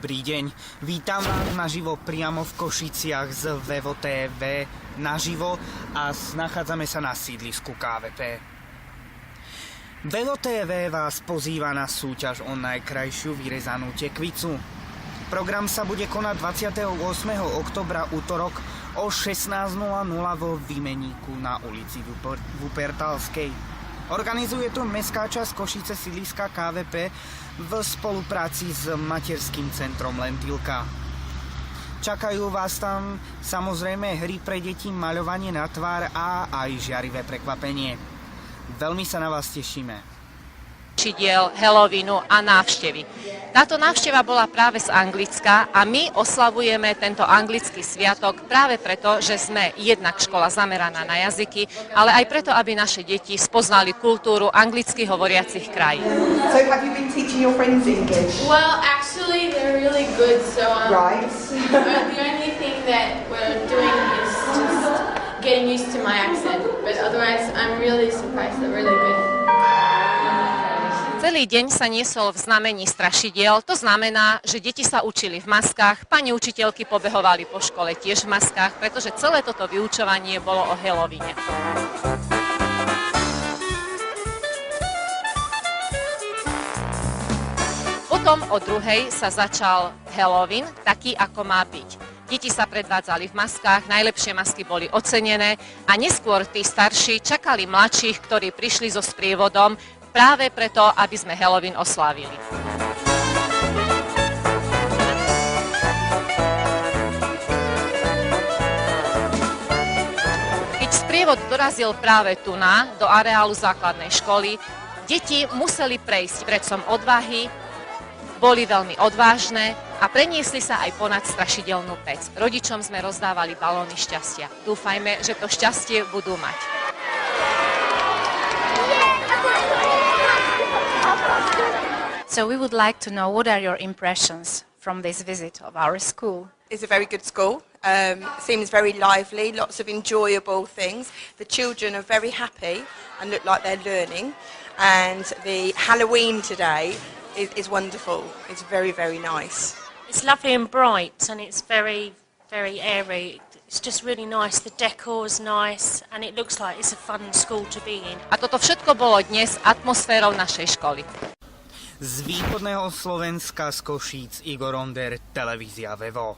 Dobrý deň, vítam vás naživo priamo v Košiciach z Vevo TV naživo a nachádzame sa na sídlisku KVP. Vevo TV vás pozýva na súťaž o najkrajšiu vyrezanú tekvicu. Program sa bude konať 28. oktobra útorok o 16:00 vo výmeníku na ulici Wuppertalskej. Organizuje to mestská časť Košice sídliska KVP v spolupráci s materským centrom Lentilka. Čakajú vás tam samozrejme hry pre deti, maľovanie na tvár a aj žiarivé prekvapenie. Veľmi sa na vás tešíme. Diel Halloweenu a návštevy. Táto návšteva bola práve z Anglicka a my oslavujeme tento anglický sviatok práve preto, že sme jednak škola zameraná na jazyky, ale aj preto, aby naše deti spoznali kultúru anglicky hovoriacich krajín. So have you been teaching your friends English? Well, actually, they're really good. So Right. the only thing that we're doing is just getting used to my accent. But otherwise, I'm really surprised. They're really good. Celý deň sa niesol v znamení strašidiel, to znamená, že deti sa učili v maskách, pani učiteľky pobehovali po škole tiež v maskách, pretože celé toto vyučovanie bolo o Halloweene. Potom o 2:00 sa začal Halloween, taký ako má byť. Deti sa predvádzali v maskách, najlepšie masky boli ocenené a neskôr tí starší čakali mladších, ktorí prišli so sprievodom, práve preto, aby sme Halloween oslávili. Keď sprievod dorazil práve tu do areálu základnej školy, deti museli prejsť predsom odvahy, boli veľmi odvážne a preniesli sa aj ponad strašidelnú pec. Rodičom sme rozdávali balóny šťastia. Dúfajme, že to šťastie budú mať. So we would like to know what are your impressions from this visit of our school. It's a very good school. Seems very lively, lots of enjoyable things. The children are very happy and look like they're learning. And the Halloween today is wonderful. It's very, very nice. It's lovely and bright and it's very, very airy. It's just really nice. The decor is nice and it looks like it's a fun school to be in. A toto všetko bolo dnes atmosférou našej školy. Z východného Slovenska z Košíc Igor Onder, televízia Vevo.